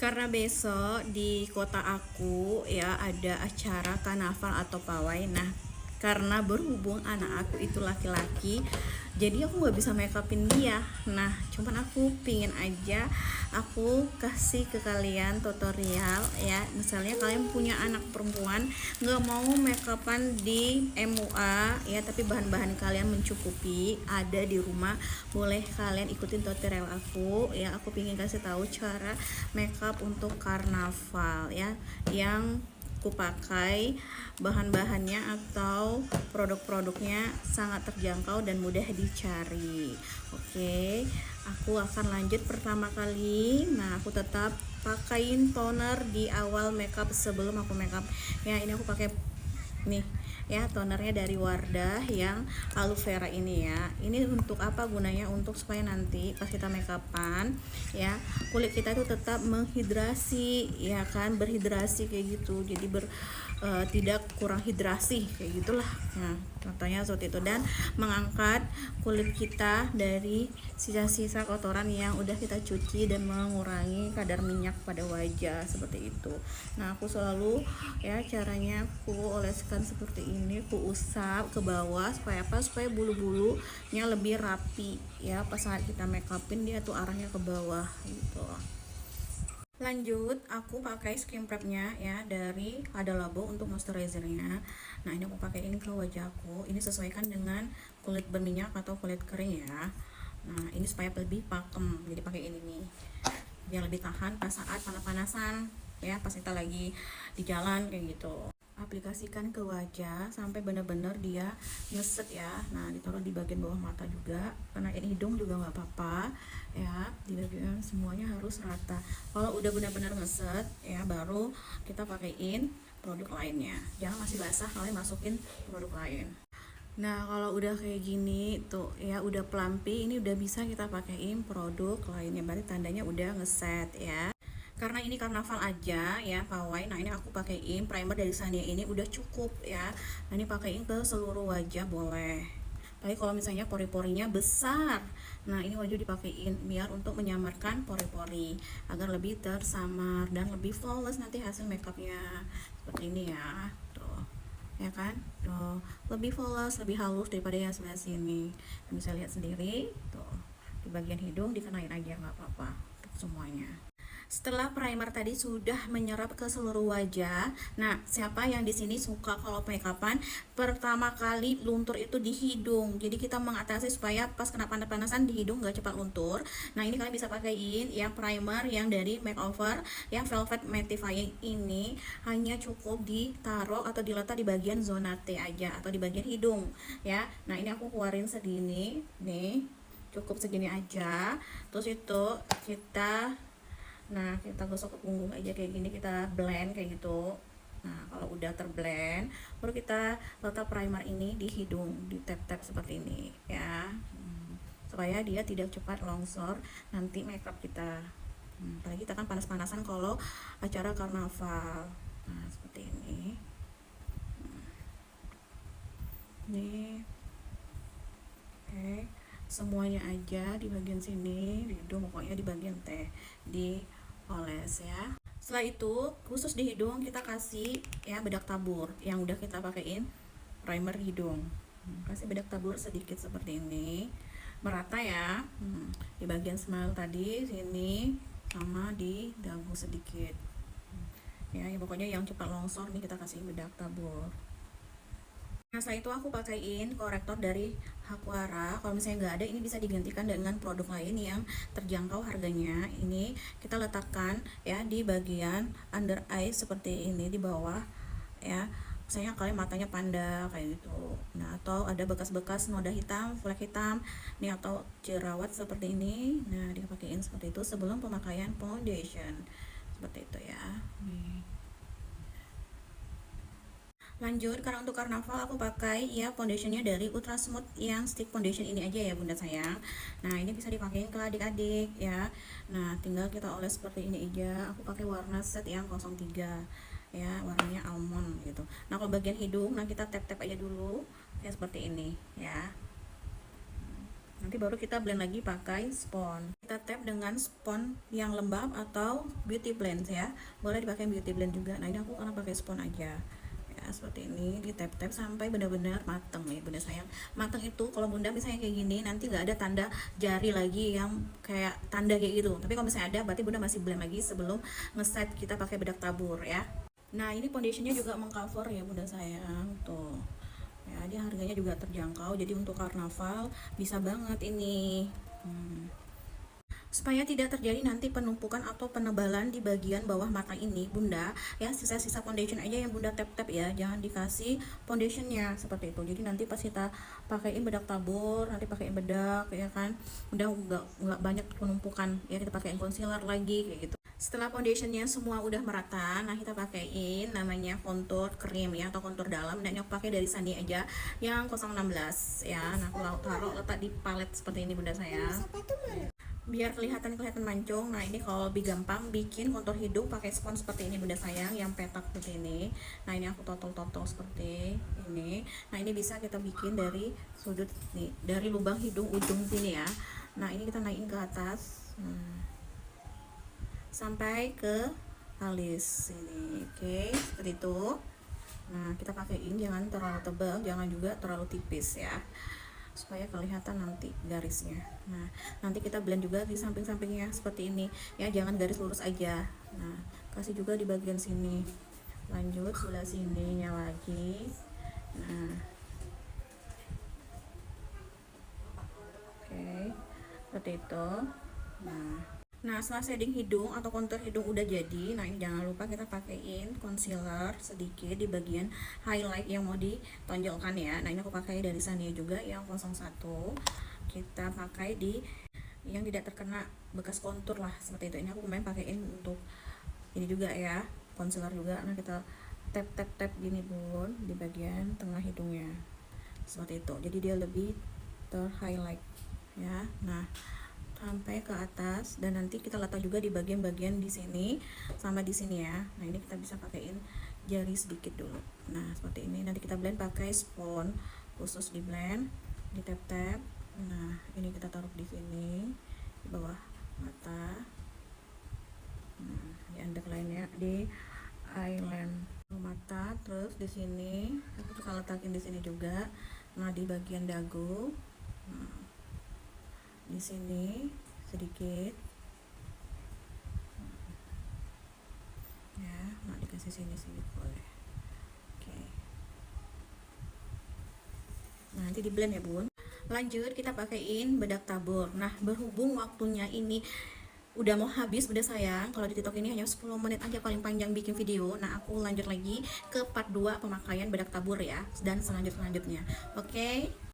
Karena besok di kota aku ya ada acara karnaval atau pawai. Nah, karena berhubung anak aku itu laki-laki, jadi aku nggak bisa make upin dia. Nah, cuman aku pingin aja aku kasih ke kalian tutorial ya. Misalnya kalian punya anak perempuan nggak mau make upan di MUA ya, tapi bahan-bahan kalian mencukupi ada di rumah, boleh kalian ikutin tutorial aku ya. Aku pingin kasih tahu cara makeup untuk karnaval ya, yang kupakai bahan-bahannya atau produk-produknya sangat terjangkau dan mudah dicari. Oke, aku akan lanjut pertama kali. Nah, aku tetap pakaiin toner di awal makeup sebelum aku makeup ya. Ini aku pakai nih ya, tonernya dari Wardah yang aloe vera ini ya. Ini untuk apa gunanya? Untuk supaya nanti pas kita make upan ya, kulit kita itu tetap menghidrasi ya kan, berhidrasi kayak gitu. Jadi tidak kurang hidrasi kayak gitulah. Nah, contohnya seperti itu, dan mengangkat kulit kita dari sisa-sisa kotoran yang udah kita cuci dan mengurangi kadar minyak pada wajah seperti itu. Nah, aku selalu ya caranya aku oleskan seperti ini, aku usap ke bawah supaya apa? Supaya bulu-bulunya lebih rapi ya. Pas saat kita make upin dia tuh arahnya ke bawah gitu. Lanjut, aku pakai skin prepnya ya dari Hada Labo untuk moisturizernya. Nah, ini aku pakaiin ke wajahku. Ini sesuaikan dengan kulit berminyak atau kulit kering ya. Nah, ini supaya lebih pakem. Jadi pakai ini nih, biar lebih tahan pas saat panas-panasan ya, pas kita lagi di jalan kayak gitu. Aplikasikan ke wajah sampai benar-benar dia ngeset ya. Nah, ditaruh di bagian bawah mata juga, karena ini hidung juga nggak apa-apa ya. Di bagian semuanya harus rata. Kalau udah benar-benar ngeset ya, baru kita pakaiin produk lainnya. Jangan masih basah kalian masukin produk lain. Nah, kalau udah kayak gini tuh ya, udah pelampi, ini udah bisa kita pakaiin produk lainnya. Berarti tandanya udah ngeset ya. Karena ini karnaval aja ya, pawai. Nah, ini aku pakaiin primer dari Sania, ini udah cukup ya. Nah, ini pakaiin ke seluruh wajah boleh. Tapi kalau misalnya pori-porinya besar, nah ini wajah dipakaiin biar untuk menyamarkan pori-pori agar lebih tersamar dan lebih flawless nanti hasil makeupnya seperti ini ya. Tuh, ya kan? Tuh, lebih flawless, lebih halus daripada yang sebelah sini. Bisa lihat sendiri tuh, di bagian hidung dikenain aja nggak apa-apa untuk semuanya. Setelah primer tadi sudah menyerap ke seluruh wajah, nah siapa yang di sini suka kalau make upan pertama kali luntur itu di hidung? Jadi kita mengatasi supaya pas kena panas-panasan di hidung gak cepat luntur. Nah, ini kalian bisa pakaiin ya primer yang dari makeover yang velvet mattifying ini, hanya cukup ditaruh atau diletak di bagian zona T aja atau di bagian hidung ya. Nah, ini aku keluarin segini nih, cukup segini aja. Terus itu kita, nah kita gosok ke punggung aja kayak gini, kita blend kayak gitu. Nah, kalau udah terblend baru kita letak primer ini di hidung, di tap-tap seperti ini ya. Supaya dia tidak cepat longsor nanti makeup kita. Apalagi kita kan panas-panasan kalau acara karnaval. Nah, seperti ini. Nih, oke, semuanya aja di bagian sini, di hidung pokoknya di bagian T, di oles ya. Setelah itu khusus di hidung kita kasih ya bedak tabur yang udah kita pakaiin primer hidung. Kasih bedak tabur sedikit seperti ini, merata ya. Di bagian smile tadi sini sama di dagu sedikit ya, pokoknya yang cepat longsor nih kita kasih bedak tabur. Nah, setelah itu aku pakaiin korektor dari Hakwara. Kalau misalnya nggak ada, ini bisa digantikan dengan produk lain yang terjangkau harganya. Ini kita letakkan ya di bagian under eye seperti ini di bawah ya. Misalnya kalian matanya panda kayak gitu. Nah, atau ada bekas-bekas noda hitam, flek hitam nih, atau jerawat seperti ini. Nah, dipakein seperti itu sebelum pemakaian foundation. Seperti itu ya. Lanjut, karena untuk karnaval aku pakai ya foundationnya dari Ultra Smooth yang stick foundation ini aja ya bunda sayang. Nah, ini bisa dipakai ke adik-adik ya. Nah, tinggal kita oles seperti ini aja. Aku pakai warna set yang 03 ya, warnanya almond gitu. Nah, kalau bagian hidung, nah kita tap-tap aja dulu ya seperti ini ya. Nanti baru kita blend lagi pakai spons. kita tap dengan spons yang lembab atau beauty blend ya, boleh dipakai beauty blend juga. Nah ini aku karena pakai spons aja ya, seperti ini, di tap tap sampai benar-benar mateng ya bunda sayang. Mateng itu kalau bunda misalnya kayak gini nanti nggak ada tanda jari lagi yang kayak tanda kayak gitu, tapi kalau misalnya ada berarti bunda masih blend lagi sebelum ngeset kita pakai bedak tabur ya. Nah ini foundationnya juga mengcover ya bunda sayang tuh ya, dia harganya juga terjangkau, jadi untuk karnaval bisa banget ini. Supaya tidak terjadi nanti penumpukan atau penebalan di bagian bawah mata ini bunda ya, sisa-sisa foundation aja yang bunda tap-tap ya, jangan dikasih foundationnya seperti itu. Jadi nanti pas kita pakaiin bedak tabur, nanti pakaiin bedak ya kan, udah nggak banyak penumpukan ya, kita pakaiin concealer lagi kayak gitu. Setelah foundationnya semua udah merata, nah kita pakaiin namanya contour cream ya, atau contour dalam. Dan yang pakai dari Sani aja yang 016 ya. Nah aku taruh letak di palet seperti ini bunda sayang, biar kelihatan mancung. Nah ini kalau lebih gampang bikin kontur hidung pakai spons seperti ini bunda sayang, yang petak seperti ini. Nah ini aku totol seperti ini. Nah ini bisa kita bikin dari sudut nih, dari lubang hidung ujung sini ya. Nah ini kita naikin ke atas sampai ke alis ini, oke seperti itu. Nah kita pakaiin jangan terlalu tebal, jangan juga terlalu tipis ya, supaya kelihatan nanti garisnya. Nah nanti kita blend juga di samping-sampingnya seperti ini ya, jangan garis lurus aja. Nah kasih juga di bagian sini, lanjut sebelah sininya lagi. Nah oke seperti itu. Nah setelah shading hidung atau kontur hidung udah jadi, nah ini jangan lupa kita pakaiin concealer sedikit di bagian highlight yang mau ditonjolkan ya. Nah ini aku pakai dari Sania juga yang 01, kita pakai di yang tidak terkena bekas kontur lah seperti itu. Ini aku kemarin pakaiin untuk ini juga ya, concealer juga. Nah kita tap gini bun di bagian tengah hidungnya seperti itu, jadi dia lebih terhighlight ya. Nah sampai ke atas, dan nanti kita letak juga di bagian-bagian di sini sama di sini ya. Nah ini kita bisa pakaiin jari sedikit dulu. Nah seperti ini, nanti kita blend pakai spons khusus di blend, di tap-tap. Nah ini kita taruh di sini di bawah mata, di underline ya, di eyeliner mata. Terus di sini aku suka letakin di sini juga. Nah di bagian dagu, di sini sedikit ya. Nah dikasih sini boleh. Oke. Nah nanti di blend ya bun. Lanjut kita pakaiin bedak tabur. Nah berhubung waktunya ini udah mau habis bunda sayang, kalau di TikTok ini hanya 10 menit aja paling panjang bikin video. Nah aku lanjut lagi ke part 2 pemakaian bedak tabur ya, dan selanjutnya. Oke.